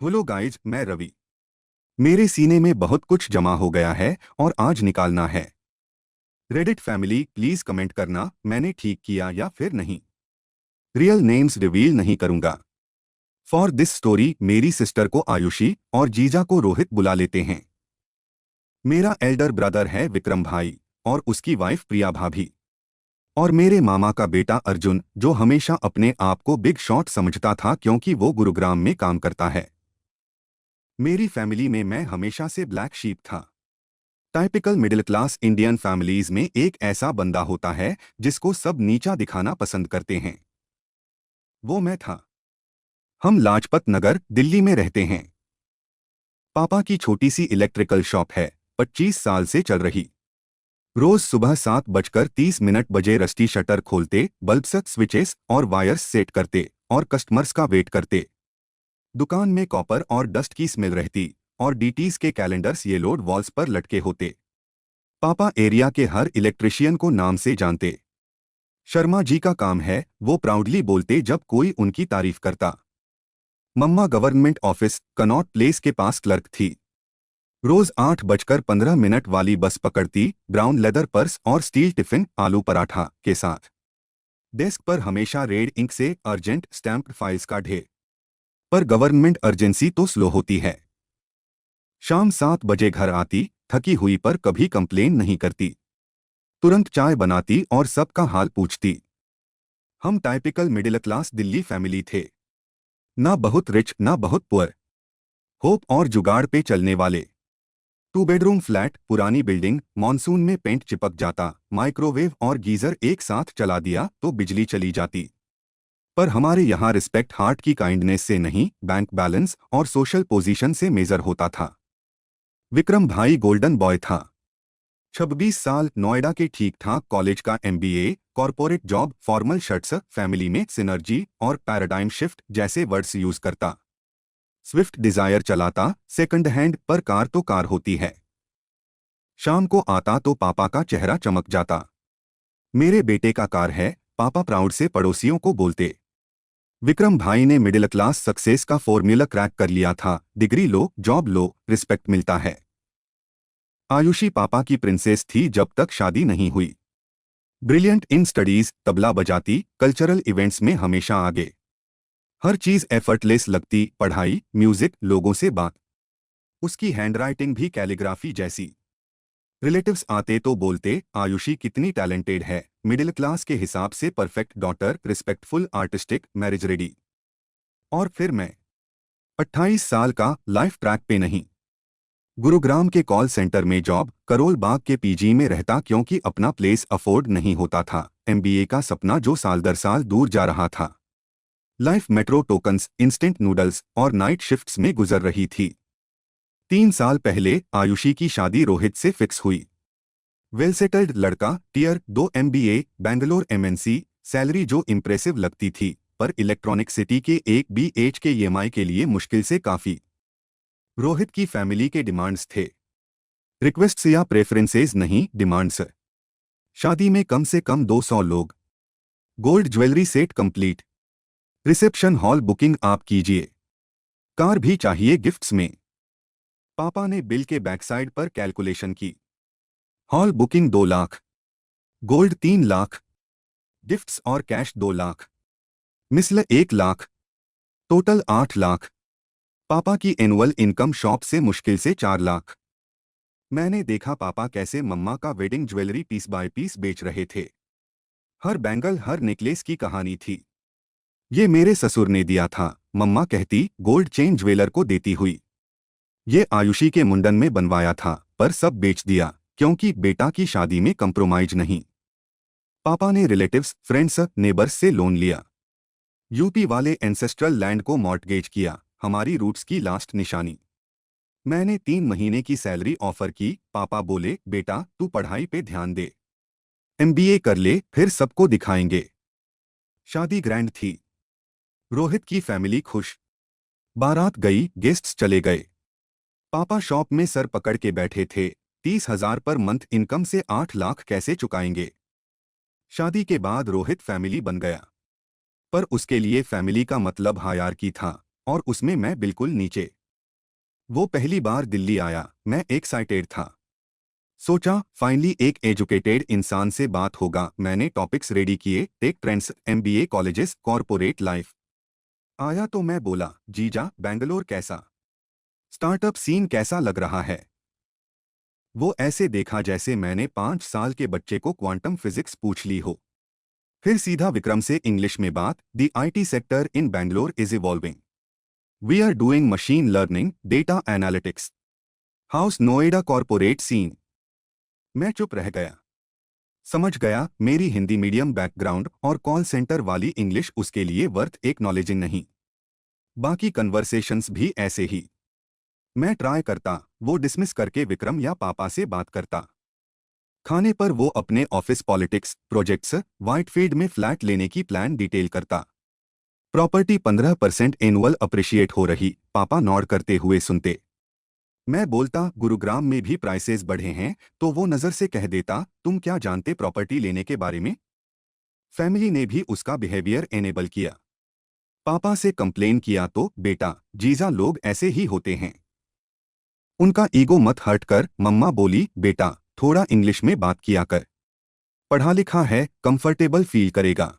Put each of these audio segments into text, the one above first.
Hello guys, मैं रवि। मेरे सीने में बहुत कुछ जमा हो गया है और आज निकालना है। रेडिट फैमिली, प्लीज कमेंट करना मैंने ठीक किया या फिर नहीं। रियल नेम्स रिवील नहीं करूंगा। फॉर दिस स्टोरी मेरी सिस्टर को आयुषी और जीजा को रोहित बुला लेते हैं। मेरा एल्डर ब्रदर है विक्रम भाई और उसकी वाइफ प्रिया भाभी। और मेरे मामा का बेटा अर्जुन, जो हमेशा अपने आप को बिग शॉट समझता था क्योंकि वो गुरुग्राम में काम करता है। मेरी फैमिली में मैं हमेशा से ब्लैक शीप था। Typical middle class Indian families में एक ऐसा बंदा होता है जिसको सब नीचा दिखाना पसंद करते हैं। वो मैं था। हम लाजपत नगर दिल्ली में रहते हैं। पापा की छोटी सी इलेक्ट्रिकल शॉप है, 25 साल से चल रही। रोज सुबह 7:30 बजे रस्टी शटर खोलते, बल्ब्स, स्विचेस और वायर्स सेट करते और कस्टमर्स का वेट करते। दुकान में कॉपर और डस्ट की स्मेल रहती और डीटीज के कैलेंडर्स ये लोड वॉल्स पर लटके होते। पापा एरिया के हर इलेक्ट्रिशियन को नाम से जानते। शर्मा जी का काम है, वो प्राउडली बोलते जब कोई उनकी तारीफ करता। मम्मा गवर्नमेंट ऑफिस कनॉट प्लेस के पास क्लर्क थी। रोज 8:15 वाली बस पकड़ती, ब्राउन लेदर पर्स और स्टील टिफिन आलू पराठा के साथ। डेस्क पर हमेशा रेड इंक से अर्जेंट स्टैम्प्ड फाइल्स का ढेर। पर गवर्नमेंट अर्जेंसी तो स्लो होती है। शाम 7 बजे घर आती, थकी हुई पर कभी कंप्लेन नहीं करती। तुरंत चाय बनाती और सबका हाल पूछती। हम typical middle class Delhi family थे। ना बहुत रिच ना बहुत पुअर। होप और जुगाड़ पे चलने वाले। 2 बेडरूम फ्लैट, पुरानी बिल्डिंग, मॉनसून में पेंट चिपक जाता, माइक्रोवेव और गीजर एक साथ चला दिया तो बिजली चली जाती। पर हमारे यहाँ रिस्पेक्ट हार्ट की काइंडनेस से नहीं, बैंक बैलेंस और सोशल पोजीशन से मेजर होता था। विक्रम भाई गोल्डन बॉय था। 26 साल, नोएडा के ठीक ठाक कॉलेज का MBA, corporate job, formal shirts, family में सिनर्जी और पैराडाइम शिफ्ट जैसे वर्ड्स यूज करता। स्विफ्ट डिजायर चलाता, सेकंड हैंड, पर कार तो कार होती है। शाम को आता तो पापा का चेहरा चमक जाता। मेरे बेटे का कार है, पापा प्राउड से पड़ोसियों को बोलते। विक्रम भाई ने मिडिल क्लास सक्सेस का फॉर्मूला क्रैक कर लिया था, डिग्री लो, जॉब लो, रिस्पेक्ट मिलता है। आयुषी पापा की प्रिंसेस थी जब तक शादी नहीं हुई। ब्रिलियंट इन स्टडीज, तबला बजाती, कल्चरल इवेंट्स में हमेशा आगे। हर चीज एफर्टलेस लगती, पढ़ाई, म्यूजिक, लोगों से बात। उसकी हैंडराइटिंग भी कैलीग्राफी जैसी। रिलेटिव्स आते तो बोलते, आयुषी कितनी टैलेंटेड है, मिडिल क्लास के हिसाब से perfect daughter, respectful, artistic, marriage ready. और फिर मैं, 28 साल का, लाइफ ट्रैक पे नहीं। गुरुग्राम के कॉल सेंटर में जॉब, करोल बाग के पीजी में रहता क्योंकि अपना प्लेस अफोर्ड नहीं होता था। एमबीए का सपना जो साल दर साल दूर जा रहा था। Life metro tokens, instant noodles और नाइट शिफ्ट्स में गुजर रही थी। 3 साल पहले आयुषी की शादी रोहित से फिक्स हुई। वेल सेटल्ड लड़का, tier 2 MBA, Bangalore MNC, salary जो इम्प्रेसिव लगती थी, पर इलेक्ट्रॉनिक सिटी के एक बीएच के ईएमआई के लिए मुश्किल से काफी। रोहित की फैमिली के डिमांड्स थे। रिक्वेस्ट्स या प्रेफरेंसेस नहीं, डिमांड्स। शादी में कम से कम 200 लोग। Gold jewellery set complete. Reception hall booking आप कीजिए। कार भी चाहिए गिफ्ट्स में। पापा ने बिल के बैकसाइड पर कैलकुलेशन की। Hall booking 2 lakh, gold 3 lakh, gifts और कैश 2 लाख, मिसल 1 लाख, टोटल 8 लाख। पापा की एनुअल इनकम शॉप से मुश्किल से 4 लाख। मैंने देखा पापा कैसे मम्मा का wedding jewellery piece by piece बेच रहे थे। हर बैंगल, हर नेकलेस की कहानी थी। ये मेरे ससुर ने दिया था, मम्मा कहती, गोल्ड चेन ज्वेलर को देती हुई। ये आयुषी के मुंडन में बनवाया था, पर सब बेच दिया क्योंकि बेटा की शादी में कंप्रोमाइज नहीं। पापा ने रिलेटिव्स, फ्रेंड्स, नेबर्स से लोन लिया। यूपी वाले एंसेस्ट्रल लैंड को मॉर्टगेज किया, हमारी रूट्स की लास्ट निशानी। मैंने 3 महीने की सैलरी ऑफर की, पापा बोले, बेटा तू पढ़ाई पे ध्यान दे, एमबीए कर ले, फिर सबको दिखाएंगे। शादी ग्रैंड थी। रोहित की फैमिली खुश। बारात गई, गेस्ट्स चले गए। पापा शॉप में सर पकड़ के बैठे थे। 30,000 पर मंथ इनकम से 8 लाख कैसे चुकाएंगे। शादी के बाद रोहित फैमिली बन गया, पर उसके लिए फैमिली का मतलब हायरार्की था। और उसमें मैं बिल्कुल नीचे। वो पहली बार दिल्ली आया, मैं एक्साइटेड था। सोचा फाइनली एक एजुकेटेड इंसान से बात होगा। मैंने टॉपिक्स रेडी किए, take trends, MBA colleges, corporate life. आया तो मैं बोला, जीजा बेंगलोर कैसा, स्टार्टअप सीन कैसा लग रहा है। वो ऐसे देखा जैसे मैंने 5 साल के बच्चे को क्वांटम फिजिक्स पूछ ली हो। फिर सीधा विक्रम से इंग्लिश में बात, the IT sector in Bangalore is evolving. We are doing machine learning, data analytics, how's Noida corporate scene. मैं चुप रह गया। समझ गया मेरी हिंदी मीडियम बैकग्राउंड और कॉल सेंटर वाली इंग्लिश उसके लिए वर्थ एक्नॉलेजिंग नहीं। बाकी कन्वर्सेशंस भी ऐसे ही। मैं ट्राई करता, वो डिसमिस करके विक्रम या पापा से बात करता। खाने पर वो अपने ऑफिस पॉलिटिक्स, प्रोजेक्ट्स, व्हाइटफील्ड में फ्लैट लेने की प्लान डिटेल करता। प्रॉपर्टी 15% एनुअल अप्रिशिएट हो रही, पापा नॉड करते हुए सुनते। मैं बोलता गुरुग्राम में भी प्राइसेस बढ़े हैं, तो वो नज़र से कह देता, तुम क्या जानते प्रॉपर्टी लेने के बारे में। फैमिली ने भी उसका बिहेवियर एनेबल किया। पापा से कंप्लेन किया तो बेटा जीजा लोग ऐसे ही होते हैं, उनका ईगो मत हर्ट कर। मम्मा बोली बेटा थोड़ा इंग्लिश में बात किया कर, पढ़ा लिखा है, कंफर्टेबल फील करेगा।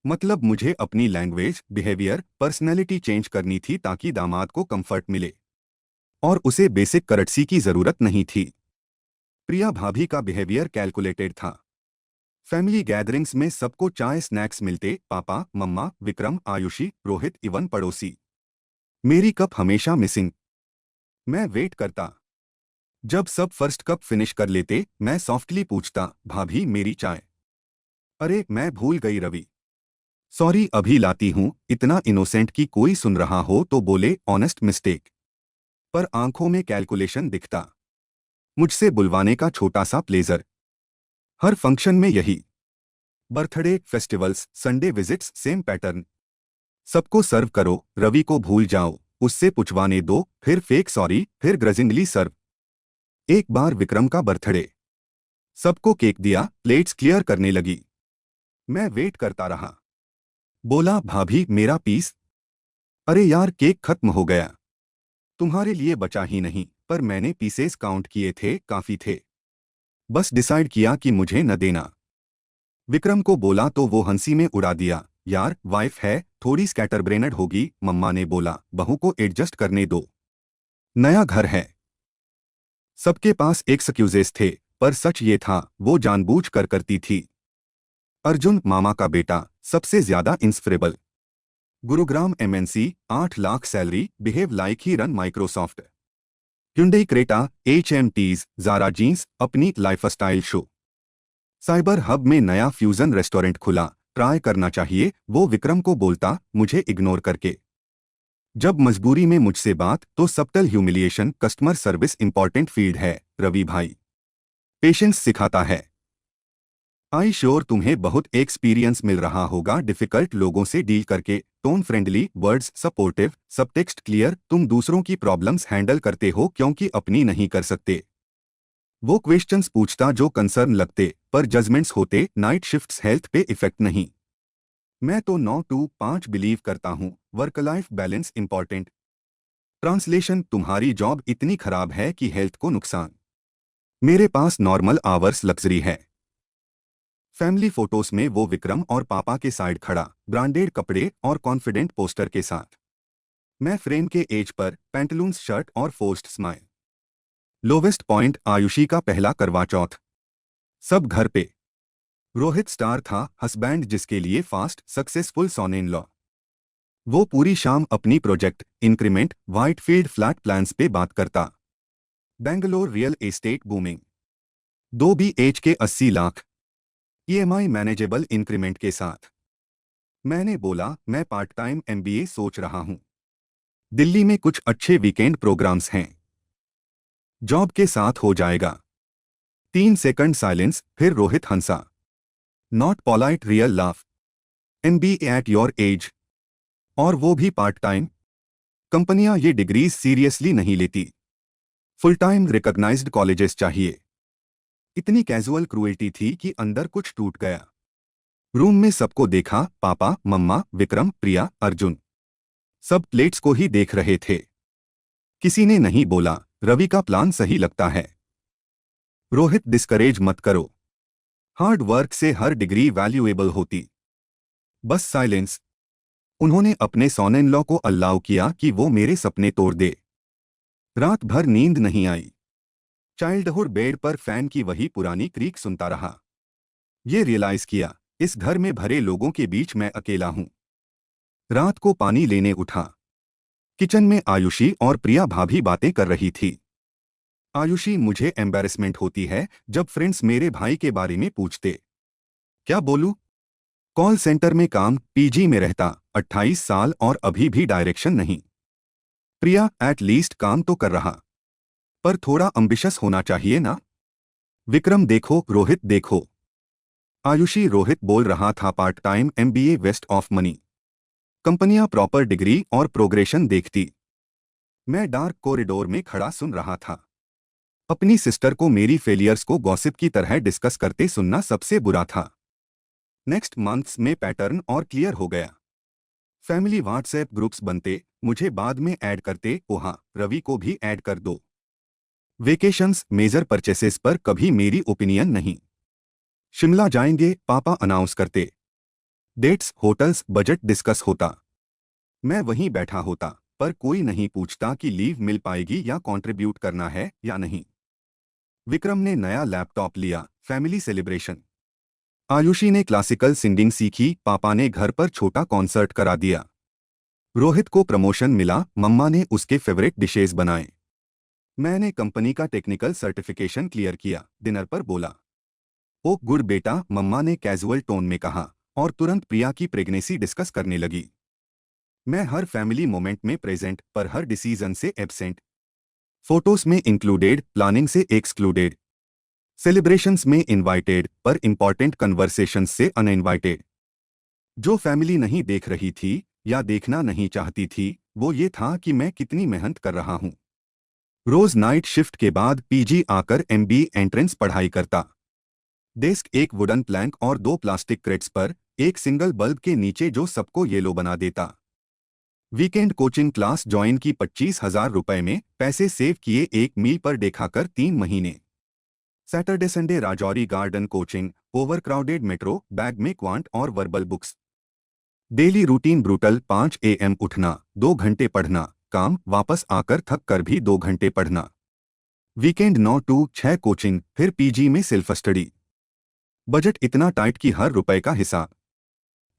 मतलब मुझे अपनी लैंग्वेज, बिहेवियर, पर्सनैलिटी चेंज करनी थी ताकि दामाद को कंफर्ट मिले, और उसे बेसिक कर्टसी की जरूरत नहीं थी। प्रिया भाभी का बिहेवियर कैलकुलेटेड था। फैमिली गैदरिंग्स में सबको चाय स्नैक्स मिलते, पापा, मम्मा, विक्रम, आयुषी, रोहित, इवन पड़ोसी। मेरी कप हमेशा मिसिंग। मैं वेट करता। जब सब फर्स्ट कप फिनिश कर लेते, मैं सॉफ्टली पूछता, भाभी मेरी चाय। अरे मैं भूल गई रवि, सॉरी अभी लाती हूँ। इतना इनोसेंट कि कोई सुन रहा हो तो बोले ऑनेस्ट मिस्टेक, पर आंखों में कैलकुलेशन दिखता। मुझसे बुलवाने का छोटा सा प्लेजर। हर फंक्शन में यही, birthday, festivals, Sunday visits, same pattern. सबको सर्व करो, रवि को भूल जाओ, उससे पुछवाने दो, फिर फेक सॉरी, फिर ग्रजिंगली सर्व। एक बार विक्रम का बर्थडे, सबको केक दिया, प्लेट्स क्लियर करने लगी। मैं वेट करता रहा। बोला भाभी मेरा पीस। अरे यार केक खत्म हो गया, तुम्हारे लिए बचा ही नहीं, पर मैंने पीसेस काउंट किए थे, काफी थे। बस डिसाइड किया कि मुझे न देना। विक्रम को बोला तो वो हंसी में उड़ा दिया, यार वाइफ है, थोड़ी स्कैटरब्रेनड होगी। मम्मा ने बोला बहू को एडजस्ट करने दो, नया घर है। सबके पास एक्सक्यूजेस थे, पर सच ये था वो जानबूझ कर करती थी। अर्जुन मामा का बेटा, सबसे ज्यादा inspirable. Gurugram MNC, 8 lakh salary, behave like he run Microsoft. hyundai Creta, HMTs, Zara jeans, अपनी लाइफस्टाइल शो। साइबर हब में नया फ्यूजन रेस्टोरेंट खुला, ट्राई करना चाहिए। वो विक्रम को बोलता, मुझे इग्नोर करके। जब मजबूरी में मुझसे बात तो subtle humiliation, customer service important field है रवि भाई, पेशेंस सिखाता है। आई श्योर तुम्हें बहुत एक्सपीरियंस मिल रहा होगा डिफिकल्ट लोगों से डील करके। Tone friendly, words supportive, subtext clear. तुम दूसरों की प्रॉब्लम्स हैंडल करते हो क्योंकि अपनी नहीं कर सकते। वो क्वेश्चंस पूछता जो कंसर्न लगते, पर जजमेंट्स होते। नाइट शिफ्ट्स हेल्थ पे इफेक्ट नहीं। मैं तो 9 to 5 बिलीव करता हूँ, work life balance important. Translation, तुम्हारी जॉब इतनी खराब है कि हेल्थ को नुकसान, मेरे पास नॉर्मल आवर्स लग्जरी है। फैमिली फोटोज में वो विक्रम और पापा के साइड खड़ा, ब्रांडेड कपड़े और कॉन्फिडेंट पोस्टर के साथ। मैं फ्रेम के एज पर, पैंटलून्स, शर्ट और forced smile. Lowest point Ayushi का पहला करवा चौथ। सब घर पे। रोहित स्टार था, हस्बैंड जिसके लिए fast successful son in law. वो पूरी शाम अपनी project, increment, Whitefield flat plans पे बात करता। Bangalore real estate booming. 2 BHK के 80 लाख, EMI मैनेजेबल इंक्रीमेंट के साथ। मैंने बोला मैं पार्ट टाइम MBA सोच रहा हूं, दिल्ली में कुछ अच्छे वीकेंड प्रोग्राम्स हैं, जॉब के साथ हो जाएगा। 3 सेकंड साइलेंस, फिर रोहित हंसा। Not polite real laugh. MBA at your age, और वो भी पार्ट टाइम। कंपनियां ये डिग्रीज सीरियसली नहीं लेती, फुल टाइम रिकॉग्नाइज्ड कॉलेजेस चाहिए। इतनी कैजुअल क्रूएल्टी थी कि अंदर कुछ टूट गया। रूम में सबको देखा, पापा, मम्मा, विक्रम, प्रिया, अर्जुन। सब प्लेट्स को ही देख रहे थे। किसी ने नहीं बोला, रवि का प्लान सही लगता है। रोहित, डिस्करेज मत करो। हार्ड वर्क से हर डिग्री वैल्यूएबल होती। बस साइलेंस। उन्होंने अपने सॉन इन लॉ को अल्लाउ किया कि वो मेरे सपने तोड़ दे। रात भर नींद नहीं आई। चाइल्डहुड बेड पर फैन की वही पुरानी क्रीक सुनता रहा। ये रियलाइज किया, इस घर में भरे लोगों के बीच मैं अकेला हूं। रात को पानी लेने उठा। किचन में आयुषी और प्रिया भाभी बातें कर रही थी। आयुषी, मुझे एम्बैरेसमेंट होती है जब फ्रेंड्स मेरे भाई के बारे में पूछते। क्या बोलूं? कॉल सेंटर में काम, पीजी में रहता, 28 साल और अभी भी डायरेक्शन नहीं। प्रिया, एट लीस्ट काम तो कर रहा, पर थोड़ा अम्बिशस होना चाहिए ना। विक्रम देखो, रोहित देखो। आयुषी, रोहित बोल रहा था part time MBA waste of money. कंपनियां प्रॉपर डिग्री और प्रोग्रेशन देखती। मैं डार्क कॉरिडोर में खड़ा सुन रहा था। अपनी सिस्टर को मेरी फेलियर्स को गॉसिप की तरह डिस्कस करते सुनना सबसे बुरा था। नेक्स्ट मंथ्स में पैटर्न और क्लियर हो गया। फैमिली व्हाट्सएप ग्रुप्स बनते, मुझे बाद में ऐड करते, ओहा रवि को भी ऐड कर दो। वेकेशंस, मेजर परचेसेस पर कभी मेरी ओपिनियन नहीं। शिमला जाएंगे, पापा अनाउंस करते। डेट्स, होटल्स, बजट डिस्कस होता। मैं वहीं बैठा होता, पर कोई नहीं पूछता कि लीव मिल पाएगी या कंट्रीब्यूट करना है या नहीं। विक्रम ने नया लैपटॉप लिया, फैमिली सेलिब्रेशन। आयुषी ने क्लासिकल सिंगिंग सीखी, पापा ने घर पर छोटा कॉन्सर्ट करा दिया। रोहित को प्रमोशन मिला, मम्मा ने उसके फेवरेट डिशेज बनाए। मैंने कंपनी का टेक्निकल सर्टिफिकेशन क्लियर किया, डिनर पर बोला। ओ गुड बेटा, मम्मा ने कैजुअल टोन में कहा, और तुरंत प्रिया की प्रेगनेंसी डिस्कस करने लगी। मैं हर फैमिली मोमेंट में प्रेजेंट, पर हर डिसीजन से एब्सेंट। फोटोज में इंक्लूडेड, प्लानिंग से एक्सक्लूडेड। सेलिब्रेशंस में इनवाइटेड, पर इंपॉर्टेंट कन्वर्सेशंस से अनइनवाइटेड। जो फैमिली नहीं देख रही थी या देखना नहीं चाहती थी, वो ये था कि मैं कितनी मेहनत कर रहा हूं। रोज नाइट शिफ्ट के बाद पीजी आकर एमबीए एंट्रेंस पढ़ाई करता। डेस्क एक वुडन प्लैंक और 2 प्लास्टिक क्रेट्स पर, एक सिंगल बल्ब के नीचे जो सबको येलो बना देता। वीकेंड कोचिंग क्लास ज्वाइन की, 25,000 रुपए में पैसे सेव किए, एक मील पर डे खाकर 3 महीने। Saturday Sunday Rajouri garden coaching, overcrowded metro, bag में क्वांट और verbal books. Daily routine brutal, 5 AM उठना, 2 घंटे पढ़ना, काम, वापस आकर थक कर भी 2 घंटे पढ़ना। वीकेंड 9 to 6 कोचिंग, फिर पीजी में सेल्फ स्टडी। बजट इतना टाइट कि हर रुपए का हिसाब।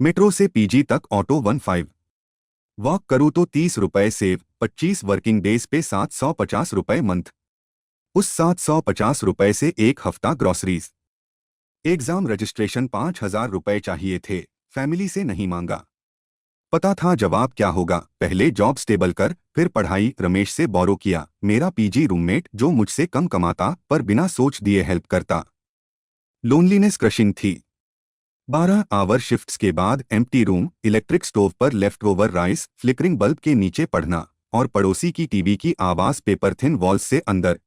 मेट्रो से पीजी तक ऑटो 15। वॉक करूँ तो 30 रुपए सेव, 25 वर्किंग डेज पे 750 रुपए मंथ। उस 750 रुपए से एक हफ्ता ग्रॉसरीज। एग्जाम रजिस्ट्रेशन 5,000 रुपए चाहिए थे, फैमिली से नहीं मांगा। पता था जवाब क्या होगा, पहले जॉब स्टेबल कर, फिर पढ़ाई। रमेश से बोरो किया, मेरा पीजी रूममेट जो मुझसे कम कमाता पर बिना सोच दिए हेल्प करता। लोनलीनेस क्रशिंग थी। 12 आवर शिफ्ट्स के बाद एम्प्टी रूम, इलेक्ट्रिक स्टोव पर left over rice, flickering bulb के नीचे पढ़ना, और पड़ोसी की टीवी की आवाज पेपर थिन वॉल्स से अंदर।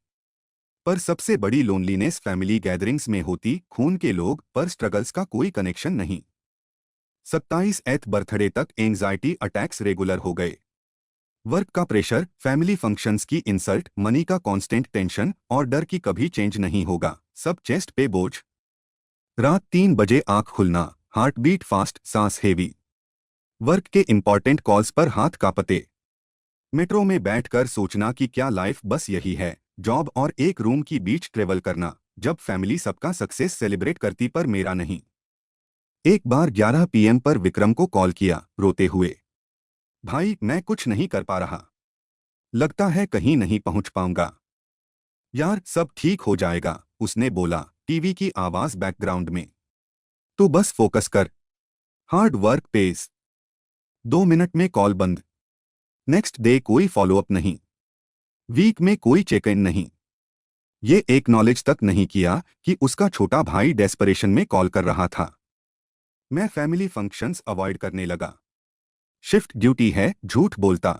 पर सबसे बड़ी लोनलीनेस फैमिली गैदरिंग्स में होती, खून के लोग पर स्ट्रगल्स का कोई कनेक्शन नहीं। 27th बर्थडे तक एंजाइटी अटैक्स रेगुलर हो गए। वर्क का प्रेशर, फैमिली फंक्शंस की इंसल्ट, मनी का कांस्टेंट टेंशन और डर कि कभी चेंज नहीं होगा, सब चेस्ट पे बोझ। रात 3 बजे आंख खुलना, हार्ट बीट फास्ट, सांस हेवी। वर्क के इंपॉर्टेंट कॉल्स पर हाथ कांपते। मेट्रो में बैठकर सोचना कि क्या लाइफ बस यही है, जॉब और एक रूम की बीच ट्रेवल करना, जब फैमिली सबका सक्सेस सेलिब्रेट करती पर मेरा नहीं। एक बार 11 PM पर विक्रम को कॉल किया, रोते हुए। भाई, मैं कुछ नहीं कर पा रहा। लगता है कहीं नहीं पहुंच पाऊंगा। यार, सब ठीक हो जाएगा, उसने बोला, टीवी की आवाज बैकग्राउंड में। तू बस फोकस कर। Hard work pays. 2 मिनट में कॉल बंद। नेक्स्ट डे कोई फॉलोअप नहीं। वीक में कोई चेक इन नहीं। ये एक्नॉलेज तक नहीं किया कि उसका छोटा भाई डेस्परेशन में कॉल कर रहा था। मैं फैमिली फंक्शंस अवॉइड करने लगा। शिफ्ट ड्यूटी है, झूठ बोलता।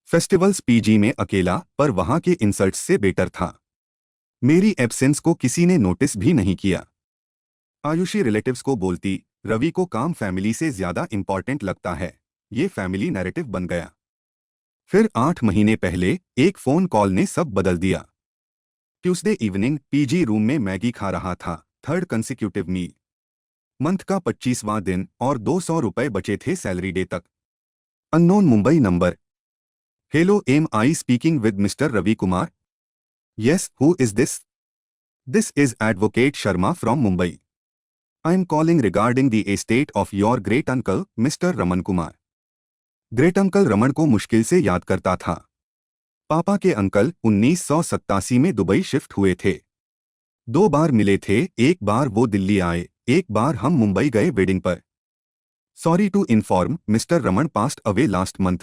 फेस्टिवल्स पीजी में अकेला, पर वहां के इंसल्ट्स से बेटर था। मेरी एब्सेंस को किसी ने नोटिस भी नहीं किया। आयुषी रिलेटिव्स को बोलती, रवि को काम फैमिली से ज्यादा इंपॉर्टेंट लगता है। ये फैमिली नैरेटिव बन गया। फिर 8 महीने पहले एक फोन कॉल ने सब बदल दिया। ट्यूसडे इवनिंग पीजी रूम में मैगी खा रहा था, थर्ड कंसेक्यूटिव मील, मंथ का 25वां दिन और 200 रुपए बचे थे सैलरी डे तक। Unknown Mumbai number. Hello, am I speaking with mister Ravi Kumar? Yes, who is this? This is advocate Sharma from Mumbai. I am calling regarding the estate of your great uncle mister Raman Kumar. Great uncle Raman को मुश्किल से याद करता था। पापा के uncle 1987 में दुबई शिफ्ट हुए थे। 2 बार मिले थे, एक बार वो दिल्ली आए, एक बार हम मुंबई गए वेडिंग पर। Sorry to inform mister Raman passed away last month,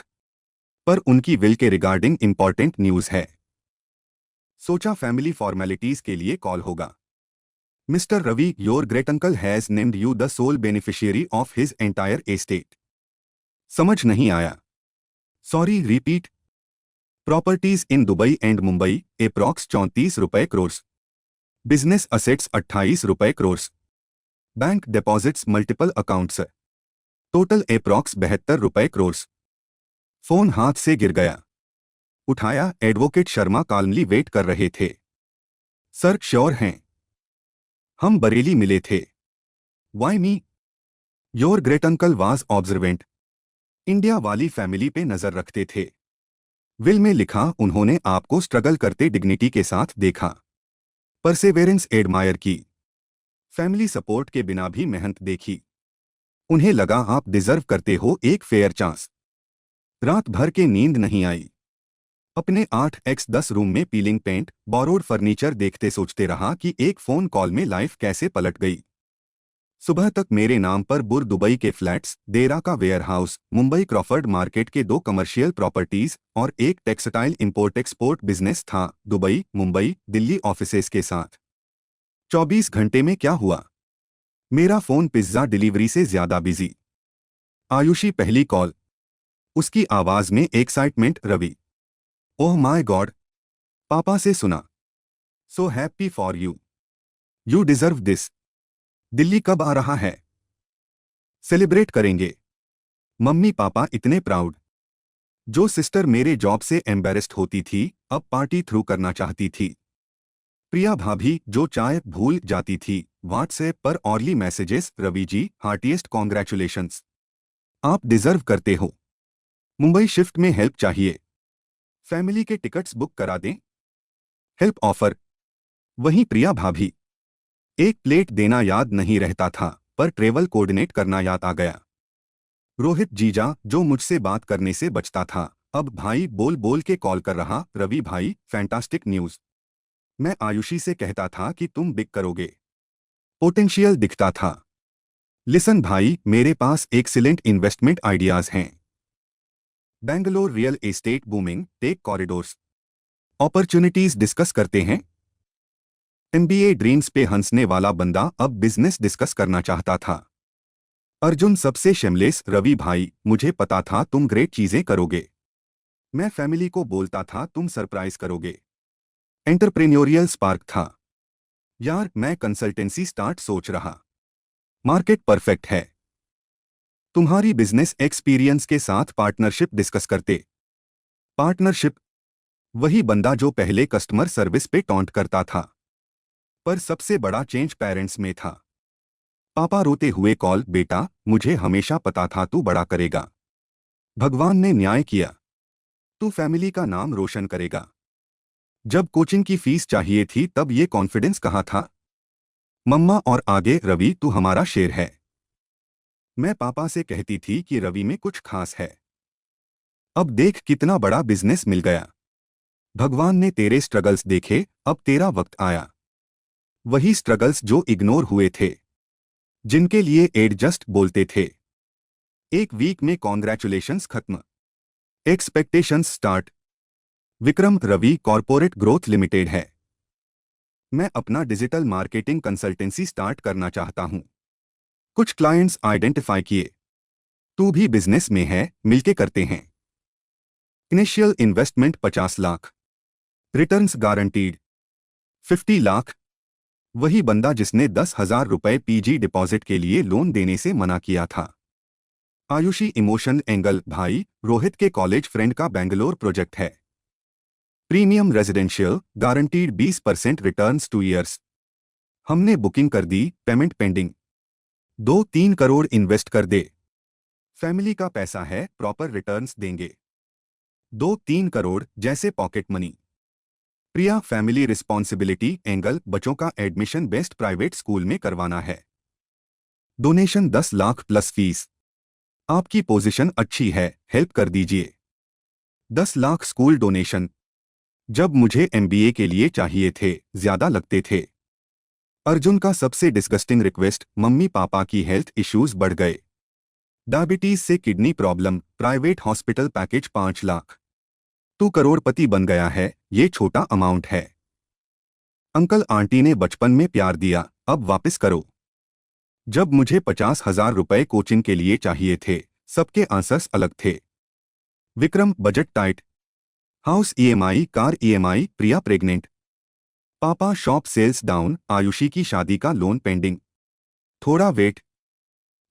पर उनकी विल के रिगार्डिंग इंपॉर्टेंट न्यूज है। सोचा फैमिली फॉर्मेलिटीज के लिए कॉल होगा। Mister Ravi, your great uncle has named you the sole beneficiary of his entire estate. समझ नहीं आया। Sorry, repeat. Properties in Dubai and Mumbai approx 34 रुपए करोड़। बिजनेस असेट्स 28 रुपए crore. Bank deposits multiple accounts, total approx 72 रुपए crore. Phone हाथ से गिर गया। उठाया, एडवोकेट शर्मा काल्मली वेट कर रहे थे। सर, श्योर हैं? हम बरेली मिले थे। Why me? Your great uncle was observant. India वाली फैमिली पे नजर रखते थे। विल में लिखा उन्होंने आपको स्ट्रगल करते डिग्निटी के साथ देखा, परसेवेरेंस एडमायर की, फैमिली सपोर्ट के बिना भी मेहनत देखी। उन्हें लगा आप डिजर्व करते हो एक फेयर चांस। रात भर के नींद नहीं आई। अपने 8x10 रूम में पीलिंग पेंट, बोरोड फर्नीचर देखते सोचते रहा कि एक फोन कॉल में लाइफ कैसे पलट गई। सुबह तक मेरे नाम पर बुर दुबई के फ्लैट्स, देरा का वेयरहाउस, मुंबई क्रॉफर्ड मार्केट के 2 कमर्शियल प्रॉपर्टीज और एक टेक्सटाइल इंपोर्ट एक्सपोर्ट बिजनेस था, दुबई, मुंबई, दिल्ली ऑफिसेज के साथ। 24 घंटे में क्या हुआ? मेरा फोन पिज्जा डिलीवरी से ज्यादा बिजी। आयुषी पहली कॉल। उसकी आवाज में excitement. Ravi, oh my god, पापा से सुना। So happy for you, you deserve this. Delhi कब आ रहा है? सेलिब्रेट करेंगे। मम्मी पापा इतने प्राउड। जो सिस्टर मेरे जॉब से एम्बेरेस्ड होती थी, अब पार्टी थ्रू करना चाहती थी। प्रिया भाभी जो चाय भूल जाती थी, व्हाट्सएप पर hourly messages, Ravi ji heartiest congratulations, आप डिजर्व करते हो। मुंबई शिफ्ट में हेल्प चाहिए, फैमिली के टिकट्स बुक करा दें। Help offer. वहीं प्रिया भाभी, एक प्लेट देना याद नहीं रहता था, पर ट्रेवल कोऑर्डिनेट करना याद आ गया। रोहित जीजा जो मुझसे बात करने से बचता था, अब भाई बोल बोल के कॉल कर रहा। रवि भाई, फैंटास्टिक न्यूज। मैं आयुषी से कहता था कि तुम बिग करोगे, पोटेंशियल दिखता था। लिसन भाई, मेरे पास एक्सीलेंट इन्वेस्टमेंट आइडियाज हैं। Bangalore real estate booming, tech corridors, opportunities discuss करते हैं। एमबीए ड्रीम्स पे हंसने वाला बंदा अब बिजनेस डिस्कस करना चाहता था। अर्जुन सबसे शेमलेस, रवि भाई मुझे पता था तुम ग्रेट चीजें करोगे। मैं फैमिली को बोलता था तुम सरप्राइज करोगे। एंटरप्रेन्योरियल स्पार्क था। यार, मैं कंसल्टेंसी स्टार्ट सोच रहा। मार्केट परफेक्ट है। तुम्हारी बिजनेस एक्सपीरियंस के साथ पार्टनरशिप डिस्कस करते। पार्टनरशिप? वही बंदा जो पहले कस्टमर सर्विस पे टॉन्ट करता था। पर सबसे बड़ा चेंज पेरेंट्स में था। पापा रोते हुए कॉल, बेटा मुझे हमेशा पता था तू बड़ा करेगा। भगवान ने न्याय किया, तू फैमिली का नाम रोशन करेगा। जब कोचिंग की फीस चाहिए थी तब ये कॉन्फिडेंस कहाँ था? मम्मा और आगे, रवि तू हमारा शेर है। मैं पापा से कहती थी कि रवि में कुछ खास है। अब देख कितना बड़ा बिजनेस मिल गया। भगवान ने तेरे स्ट्रगल्स देखे, अब तेरा वक्त आया। वही स्ट्रगल्स जो इग्नोर हुए थे, जिनके लिए एडजस्ट बोलते थे। एक वीक में कॉन्ग्रेचुलेशंस खत्म, expectations start. Vikram, Ravi corporate growth limited है। मैं अपना डिजिटल मार्केटिंग कंसल्टेंसी स्टार्ट करना चाहता हूं। कुछ क्लाइंट्स आइडेंटिफाई किए। तू भी बिजनेस में है, मिलके करते हैं। Initial investment 50 lakh, returns guaranteed 50 lakh. वही बंदा जिसने 10,000 रुपए पीजी डिपॉजिट के लिए लोन देने से मना किया था। आयुषी इमोशन एंगल भाई रोहित के कॉलेज फ्रेंड का बेंगलोर प्रोजेक्ट है। Premium residential guaranteed 20% returns 2 years. हमने बुकिंग कर दी, पेमेंट पेंडिंग। 2-3 करोड़ इन्वेस्ट कर दे। फैमिली का पैसा है, प्रॉपर रिटर्न्स देंगे। 2-3 करोड़ जैसे पॉकेट मनी। प्रिया फैमिली रिस्पॉन्सिबिलिटी एंगल बच्चों का एडमिशन बेस्ट प्राइवेट स्कूल में करवाना है। Donation 10 lakh plus fees. आपकी पोजीशन अच्छी है, हेल्प कर दीजिए। 10 लाख स्कूल डोनेशन। जब मुझे एमबीए के लिए चाहिए थे, ज्यादा लगते थे। अर्जुन का सबसे डिस्गस्टिंग रिक्वेस्ट, मम्मी पापा की हेल्थ इश्यूज बढ़ गए। डायबिटीज से kidney problem, private hospital package 5 lakh. तू करोड़पति बन गया है, ये छोटा अमाउंट है। अंकल आंटी ने बचपन में प्यार दिया, अब वापस करो। जब मुझे 50,000 रुपए कोचिंग के लिए चाहिए थे, सबके आंसर्स अलग थे। Vikram budget tight. House EMI, car EMI, Priya pregnant. पापा शॉप सेल्स डाउन, आयुषी की शादी का लोन पेंडिंग। थोड़ा वेट।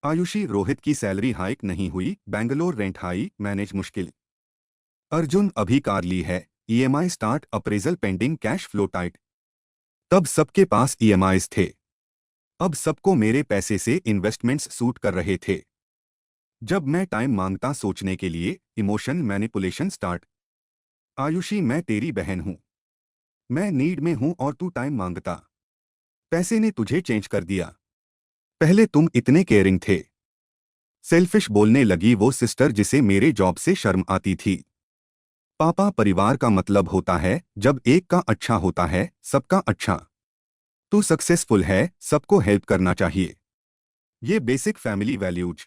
आयुषी रोहित की सैलरी हाइक नहीं हुई, बेंगलोर रेंट हाई, मैनेज मुश्किल। अर्जुन अभी कार ली है, EMI start, appraisal pending, cash flow tight. तब सबके पास ईएमआईज थे। अब सबको मेरे पैसे से इन्वेस्टमेंट्स सूट कर रहे थे। जब मैं टाइम मांगता सोचने के लिए, इमोशन मैनिपुलेशन स्टार्ट। आयुषी मैं तेरी बहन हूं। मैं नीड में हूं और तू टाइम मांगता। पैसे ने तुझे चेंज कर दिया। पहले तुम इतने केयरिंग थे। सेल्फिश बोलने लगी वो सिस्टर जिसे मेरे जॉब से शर्म आती थी। पापा परिवार का मतलब होता है, जब एक का अच्छा होता है, सबका अच्छा। तू सक्सेसफुल है, सबको हेल्प करना चाहिए। ये बेसिक फैमिली वैल्यूज।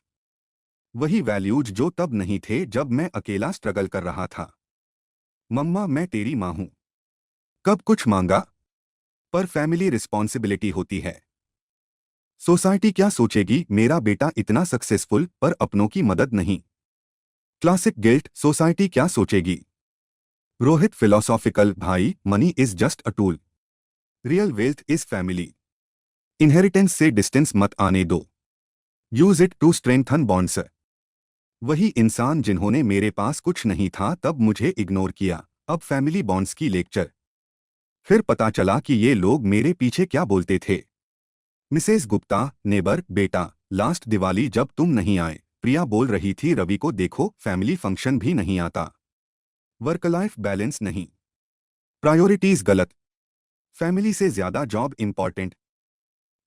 वही वैल्यूज जो तब नहीं थे जब मैं अकेला स्ट्रगल कर रहा था। मम्मा मैं तेरी मां हूं। कब कुछ मांगा? पर फैमिली रिस्पॉन्सिबिलिटी होती है। सोसाइटी क्या सोचेगी, मेरा बेटा इतना सक्सेसफुल पर अपनों की मदद नहीं। क्लासिक गिल्ट, सोसाइटी क्या सोचेगी। रोहित फिलोसॉफिकल भाई money is just a tool. Real wealth is family. Inheritance से डिस्टेंस मत आने दो। Use it to strengthen bonds. वही इंसान जिन्होंने मेरे पास कुछ नहीं था तब मुझे इग्नोर किया, अब फैमिली बॉन्ड्स की लेक्चर। फिर पता चला कि ये लोग मेरे पीछे क्या बोलते थे। मिसेस गुप्ता नेबर बेटा, लास्ट दिवाली जब तुम नहीं आए, प्रिया बोल रही थी रवि को देखो फैमिली फंक्शन भी नहीं आता। वर्क लाइफ बैलेंस नहीं। प्रायोरिटीज गलत। फैमिली से ज्यादा जॉब इंपॉर्टेंट।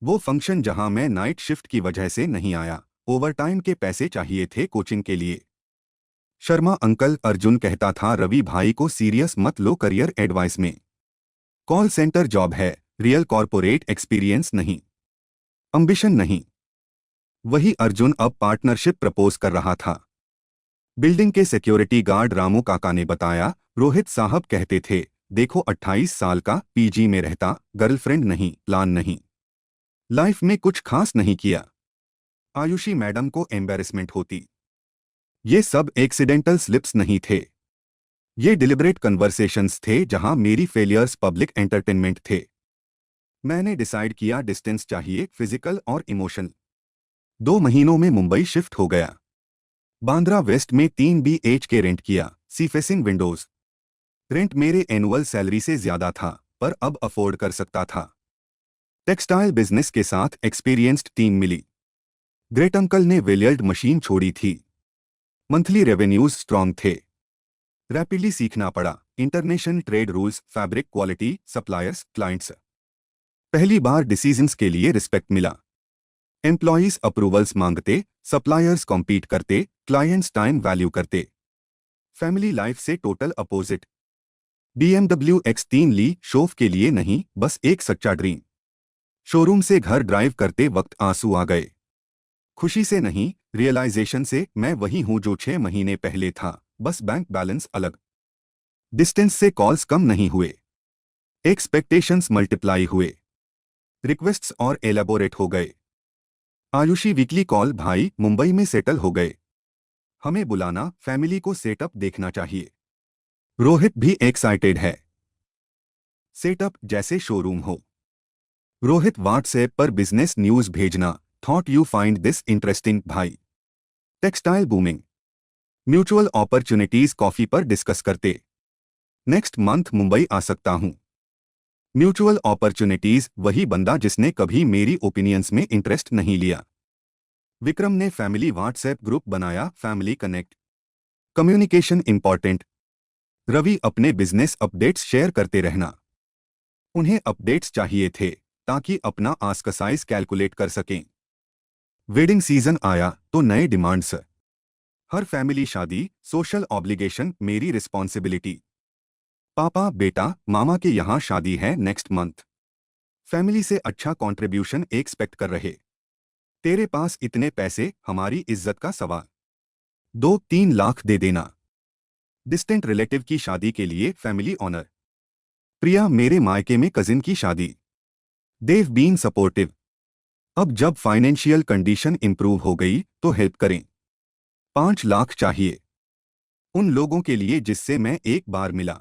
वो फंक्शन जहां मैं नाइट शिफ्ट की वजह से नहीं आया, ओवरटाइम के पैसे चाहिए थे कोचिंग के लिए। शर्मा अंकल, अर्जुन कहता था रवि भाई को सीरियस मत लो करियर एडवाइस में। कॉल सेंटर जॉब है, रियल कॉर्पोरेट एक्सपीरियंस नहीं। अम्बिशन नहीं। वही अर्जुन अब पार्टनरशिप प्रपोज कर रहा था। बिल्डिंग के सिक्योरिटी गार्ड रामू काका ने बताया, रोहित साहब कहते थे, देखो 28 साल का, पीजी में रहता, गर्लफ्रेंड नहीं, प्लान नहीं, लाइफ में कुछ खास नहीं किया। आयुषी मैडम को एम्बेरसमेंट होती। ये सब एक्सीडेंटल स्लिप्स नहीं थे। ये डिलिबरेट कन्वर्सेशंस थे जहां मेरी फेलियर्स पब्लिक एंटरटेनमेंट थे। मैंने डिसाइड किया डिस्टेंस चाहिए, फिजिकल और इमोशनल। 2 महीनों में मुंबई शिफ्ट हो गया। बांद्रा वेस्ट में 3 BHK रेंट किया, सी फेसिंग विंडोज। रेंट मेरे एनुअल सैलरी से ज्यादा था, पर अब अफोर्ड कर सकता था। टेक्सटाइल बिजनेस के साथ एक्सपीरियंस्ड टीम मिली। ग्रेट अंकल ने वेलियर्ड मशीन छोड़ी थी। मंथली रेवेन्यूज स्ट्रांग थे। रैपिडली सीखना पड़ा, international trade rules, fabric quality, suppliers, clients. पहली बार डिसीजंस के लिए रिस्पेक्ट मिला। एम्प्लॉयज अप्रूवल्स मांगते, सप्लायर्स कॉम्पीट करते, क्लाइंट्स टाइम वैल्यू करते। फैमिली लाइफ से टोटल अपोजिट। BMW X3 ली, शोफ के लिए नहीं, बस एक सच्चा ड्रीम। शोरूम से घर ड्राइव करते वक्त आंसू आ गए। खुशी से नहीं, रियलाइजेशन से, मैं वही हूं जो 6 महीने पहले था, बस बैंक बैलेंस अलग। डिस्टेंस से कॉल्स कम नहीं हुए, एक्सपेक्टेशंस मल्टीप्लाई हुए। रिक्वेस्ट्स और एलेबोरेट हो गए। आयुषी वीकली कॉल, भाई मुंबई में सेटल हो गए, हमें बुलाना, फैमिली को सेटअप देखना चाहिए। रोहित भी एक्साइटेड है। सेटअप जैसे शोरूम हो। रोहित व्हाट्सएप पर बिजनेस न्यूज भेजना, thought you find this interesting भाई। Textile booming. Mutual opportunities coffee पर डिस्कस करते। नेक्स्ट मंथ मुंबई आ सकता हूं। म्यूचुअल अपॉर्चुनिटीज वही बंदा जिसने कभी मेरी ओपिनियंस में इंटरेस्ट नहीं लिया। विक्रम ने फैमिली व्हाट्सएप ग्रुप बनाया, family connect. Communication important. Ravi अपने बिजनेस अपडेट्स शेयर करते रहना। उन्हें अपडेट्स चाहिए थे ताकि अपना आस्क साइज कैलकुलेट कर सकें। वेडिंग सीजन आया तो नए डिमांड्स। हर फैमिली शादी, सोशल ऑब्लिगेशन मेरी रिस्पॉन्सिबिलिटी। पापा बेटा मामा के यहाँ शादी है नेक्स्ट मंथ। फैमिली से अच्छा कंट्रीब्यूशन एक्सपेक्ट कर रहे। तेरे पास इतने पैसे, हमारी इज्जत का सवाल। 2-3 लाख दे देना। डिस्टेंट रिलेटिव की शादी के लिए फैमिली ऑनर। प्रिया मेरे मायके में कजिन की शादी। They've been supportive. अब जब फाइनेंशियल कंडीशन इंप्रूव हो गई तो हेल्प करें। 5 लाख चाहिए उन लोगों के लिए जिससे मैं एक बार मिला।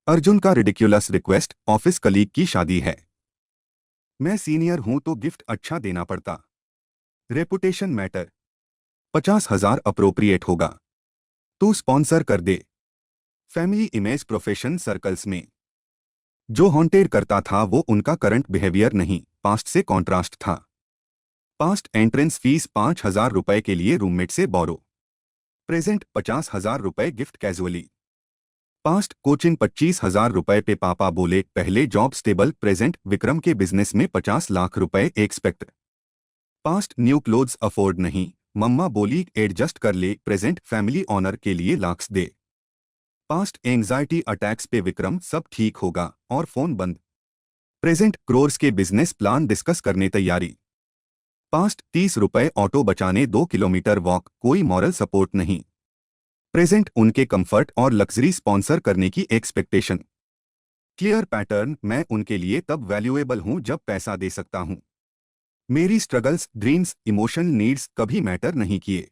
अर्जुन का रिडिक्युलस रिक्वेस्ट, ऑफिस कलीग की शादी है। मैं सीनियर हूं तो गिफ्ट अच्छा देना पड़ता। Reputation matter. 50,000 अप्रोप्रिएट होगा। तू स्पॉन्सर कर दे। फैमिली इमेज प्रोफेशन सर्कल्स में जो हॉन्टेड करता था वो उनका करंट बिहेवियर नहीं, पास्ट से कॉन्ट्रास्ट था। पास्ट एंट्रेंस फीस 5,000 रुपए के लिए रूममेट से बोरो। प्रेजेंट 50,000 रुपए गिफ्ट कैजुअली। पास्ट कोचिंग 25,000 रुपए पे पापा बोले पहले जॉब स्टेबल। प्रेजेंट विक्रम के बिजनेस में 50 लाख रुपए expect. Past new clothes afford नहीं, मम्मा बोली एडजस्ट कर ले। प्रेजेंट फैमिली ऑनर के लिए लाख्स दे। पास्ट एंजाइटी अटैक्स पे विक्रम सब ठीक होगा और फोन बंद। प्रेजेंट क्रोर्स के बिजनेस प्लान डिस्कस करने तैयारी। पास्ट 30 रुपए ऑटो बचाने 2 किलोमीटर वॉक, कोई मॉरल सपोर्ट नहीं। प्रेजेंट उनके कंफर्ट और लग्जरी स्पॉन्सर करने की एक्सपेक्टेशन। क्लियर पैटर्न, मैं उनके लिए तब वैल्यूएबल हूं जब पैसा दे सकता हूं। मेरी स्ट्रगल्स, ड्रीम्स, इमोशनल नीड्स कभी मैटर नहीं किए।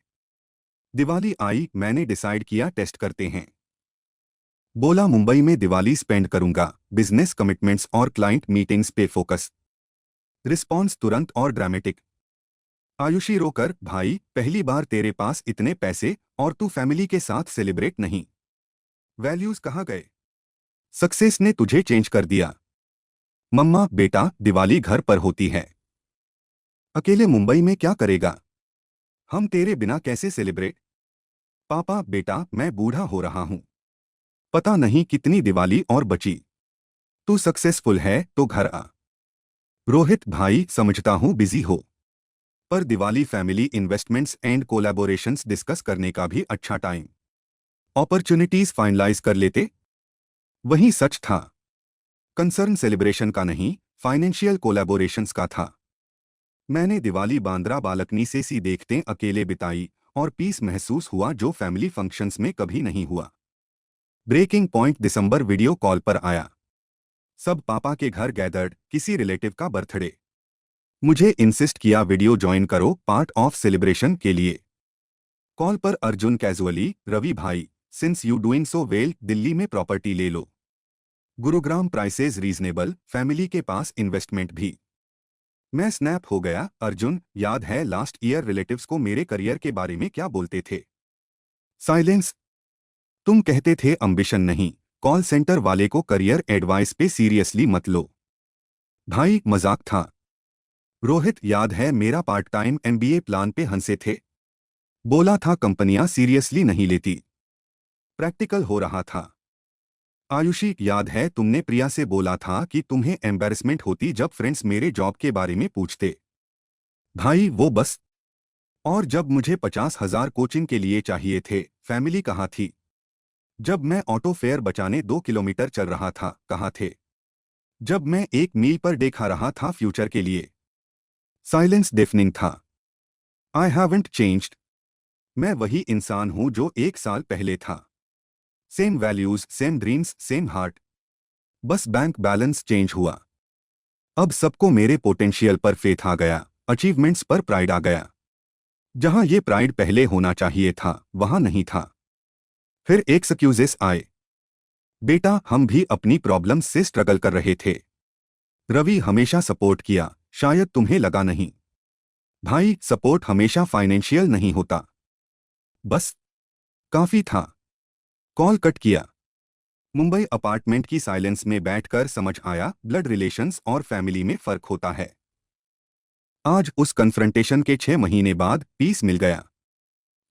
दिवाली आई, मैंने डिसाइड किया टेस्ट करते हैं। बोला मुंबई में दिवाली स्पेंड करूंगा, बिजनेस कमिटमेंट्स और क्लाइंट मीटिंग्स पे फोकस। रिस्पॉन्स तुरंत और ड्रामेटिक। आयुषी रोकर, भाई पहली बार तेरे पास इतने पैसे और तू फैमिली के साथ सेलिब्रेट नहीं। वैल्यूज कहाँ गए? सक्सेस ने तुझे चेंज कर दिया। मम्मा बेटा दिवाली घर पर होती है, अकेले मुंबई में क्या करेगा? हम तेरे बिना कैसे सेलिब्रेट? पापा बेटा मैं बूढ़ा हो रहा हूं, पता नहीं कितनी दिवाली और बची। तू सक्सेसफुल है तो घर आ। रोहित भाई समझता हूं बिजी हो, पर Diwali family investments and collaborations discuss करने का भी अच्छा टाइम। अपॉर्चुनिटीज फाइनलाइज कर लेते। वही सच था। कंसर्न सेलिब्रेशन का नहीं, फाइनेंशियल कोलैबोरेशंस का था। मैंने दिवाली बांद्रा बालकनी से सी देखते अकेले बिताई और पीस महसूस हुआ जो फैमिली फंक्शंस में कभी नहीं हुआ। ब्रेकिंग पॉइंट दिसंबर वीडियो कॉल पर आया। सब पापा के घर गैदर्ड, किसी रिलेटिव का बर्थडे। मुझे इंसिस्ट किया वीडियो ज्वाइन करो पार्ट ऑफ सेलिब्रेशन के लिए। कॉल पर अर्जुन कैजुअली, रवि भाई since you doing so well Delhi में प्रॉपर्टी ले लो। गुरुग्राम प्राइसेज रीजनेबल, फैमिली के पास इन्वेस्टमेंट भी। मैं स्नैप हो गया। अर्जुन याद है लास्ट ईयर रिलेटिव्स को मेरे करियर के बारे में क्या बोलते थे? साइलेंस। तुम कहते थे अम्बिशन नहीं, कॉल सेंटर वाले को करियर एडवाइस पे सीरियसली मत लो। भाई मजाक था। रोहित याद है मेरा पार्ट टाइम एमबीए प्लान पे हंसे थे। बोला था कंपनियां सीरियसली नहीं लेती। प्रैक्टिकल हो रहा था। आयुषी याद है तुमने प्रिया से बोला था कि तुम्हें एम्बैरेसमेंट होती जब फ्रेंड्स मेरे जॉब के बारे में पूछते। भाई वो बस। और जब मुझे 50,000 कोचिंग के लिए चाहिए थे, फैमिली कहाँ थी? जब मैं ऑटो फेयर बचाने 2 किलोमीटर चल रहा था, कहाँ थे? जब मैं एक मील पर डे खा रहा था फ्यूचर के लिए। साइलेंस डेफनिंग था। I haven't changed. मैं वही इंसान हूं जो 1 साल पहले था। Same values, same dreams, same heart. बस बैंक बैलेंस चेंज हुआ। अब सबको मेरे पोटेंशियल पर फेथ आ गया, अचीवमेंट्स पर प्राइड आ गया। जहां ये प्राइड पहले होना चाहिए था वहां नहीं था। फिर एक्सक्यूजेस आए। बेटा हम भी अपनी प्रॉब्लम्स से स्ट्रगल कर रहे थे। रवि हमेशा सपोर्ट किया, शायद तुम्हें लगा नहीं। भाई सपोर्ट हमेशा फाइनेंशियल नहीं होता। बस काफी था। कॉल कट किया। मुंबई अपार्टमेंट की साइलेंस में बैठकर समझ आया ब्लड रिलेशंस और फैमिली में फर्क होता है। आज उस कन्फ्रंटेशन के 6 महीने बाद पीस मिल गया।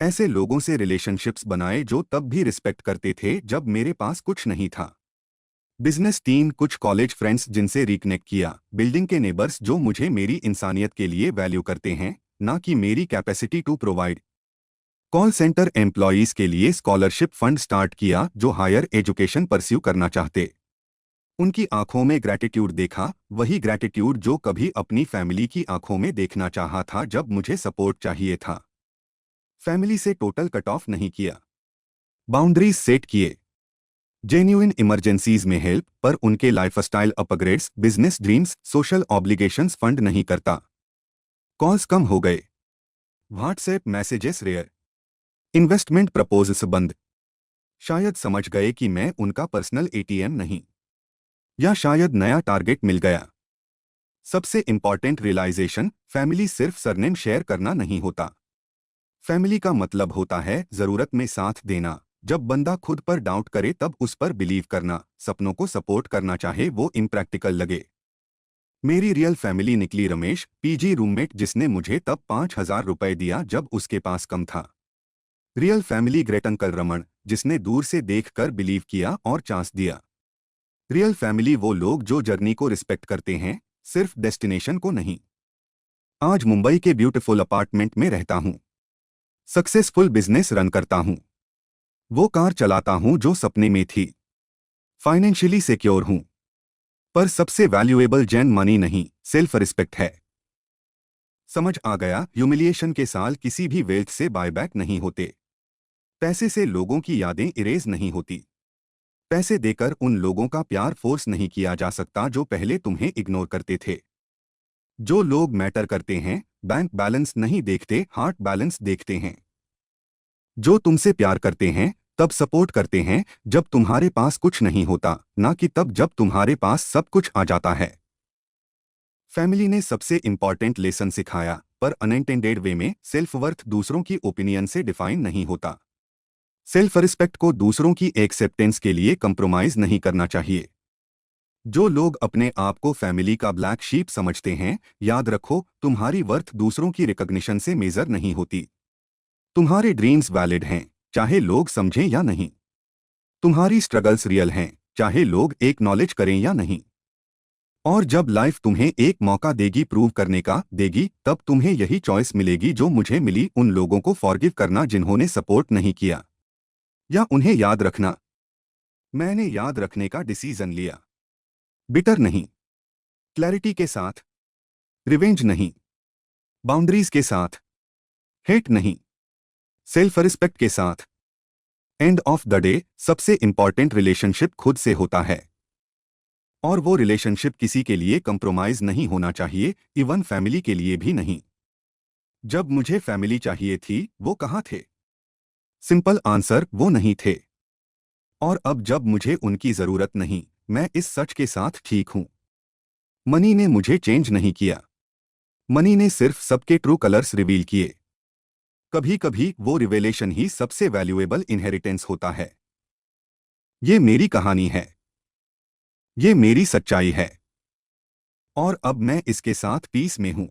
ऐसे लोगों से रिलेशनशिप्स बनाए जो तब भी रिस्पेक्ट करते थे जब मेरे पास कुछ नहीं था। बिजनेस टीम, कुछ कॉलेज फ्रेंड्स जिनसे रिकनेक्ट किया, बिल्डिंग के नेबर्स जो मुझे मेरी इंसानियत के लिए वैल्यू करते हैं, ना कि मेरी capacity to provide. Call centre employees के लिए स्कॉलरशिप फंड स्टार्ट किया जो हायर एजुकेशन परस्यू करना चाहते। उनकी आंखों में ग्रैटिट्यूड देखा, वही ग्रैटिट्यूड जो कभी अपनी फैमिली की आंखों में देखना चाहा था जब मुझे सपोर्ट चाहिए था। फैमिली से टोटल कट ऑफ नहीं किया, बाउंड्रीज सेट किए। जेन्युइन इमरजेंसीज में हेल्प, पर उनके lifestyle upgrades, business dreams, social obligations fund नहीं करता। कॉल्स कम हो गए, WhatsApp messages rare, investment proposals बंद। शायद समझ गए कि मैं उनका पर्सनल एटीएम नहीं, या शायद नया टारगेट मिल गया। सबसे इंपॉर्टेंट रियलाइजेशन, फैमिली सिर्फ सरनेम शेयर करना नहीं होता। फैमिली का मतलब होता है जरूरत में साथ देना, जब बंदा खुद पर डाउट करे तब उस पर बिलीव करना, सपनों को सपोर्ट करना चाहे वो इम्प्रैक्टिकल लगे। मेरी रियल फैमिली निकली रमेश, पीजी रूममेट जिसने मुझे तब 5,000 रुपए दिया जब उसके पास कम था। Real family great uncle Raman, जिसने दूर से देखकर बिलीव किया और चांस दिया। रियल फैमिली वो लोग जो जर्नी को रिस्पेक्ट करते हैं, सिर्फ डेस्टिनेशन को नहीं। आज मुंबई के ब्यूटीफुल अपार्टमेंट में रहता हूँ, सक्सेसफुल बिजनेस रन करता हूँ, वो कार चलाता हूँ जो सपने में थी, फाइनेंशियली सिक्योर हूँ। पर सबसे वैल्यूएबल जेन मनी नहीं, सेल्फ रिस्पेक्ट है। समझ आ गया, ह्यूमिलिएशन के साल किसी भी वेल्थ से बायबैक नहीं होते। पैसे से लोगों की यादें इरेज नहीं होती। पैसे देकर उन लोगों का प्यार फोर्स नहीं किया जा सकता जो पहले तुम्हें इग्नोर करते थे। जो लोग मैटर करते हैं, बैंक बैलेंस नहीं देखते, हार्ट बैलेंस देखते हैं। जो तुमसे प्यार करते हैं तब सपोर्ट करते हैं जब तुम्हारे पास कुछ नहीं होता, ना कि तब जब तुम्हारे पास सब कुछ आ जाता है। फैमिली ने सबसे इंपॉर्टेंट लेसन सिखाया, पर अनइंटेंडेड वे में। सेल्फ वर्थ दूसरों की ओपिनियन से डिफाइन नहीं होता। सेल्फ रिस्पेक्ट को दूसरों की एक्सेप्टेंस के लिए कंप्रोमाइज नहीं करना चाहिए। जो लोग अपने आप को फैमिली का ब्लैक शीप समझते हैं, याद रखो, तुम्हारी वर्थ दूसरों की रिकॉग्निशन से मेजर नहीं होती। तुम्हारे ड्रीम्स वैलिड हैं, चाहे लोग समझें या नहीं। तुम्हारी स्ट्रगल्स रियल हैं, चाहे लोग एक्नॉलेज करें या नहीं। और जब लाइफ तुम्हें एक मौका देगी प्रूव करने का, देगी, तब तुम्हें यही चॉइस मिलेगी जो मुझे मिली, उन लोगों को फॉरगिव करना जिन्होंने सपोर्ट नहीं किया, या उन्हें याद रखना। मैंने याद रखने का डिसीजन लिया। बिटर नहीं, क्लैरिटी के साथ। रिवेंज नहीं, बाउंड्रीज के साथ। हेट नहीं, सेल्फ रिस्पेक्ट के साथ। एंड ऑफ द डे, सबसे इंपॉर्टेंट रिलेशनशिप खुद से होता है। और वो रिलेशनशिप किसी के लिए कंप्रोमाइज नहीं होना चाहिए, इवन फैमिली के लिए भी नहीं। जब मुझे फैमिली चाहिए थी, वो कहाँ थे? सिंपल आंसर, वो नहीं थे। और अब जब मुझे उनकी जरूरत नहीं, मैं इस सच के साथ ठीक हूं। मनी ने मुझे चेंज नहीं किया। मनी ने सिर्फ सबके ट्रू कलर्स रिवील किए। कभी कभी वो रिवेलेशन ही सबसे वैल्यूएबल इनहेरिटेंस होता है। ये मेरी कहानी है, ये मेरी सच्चाई है, और अब मैं इसके साथ पीस में हूं।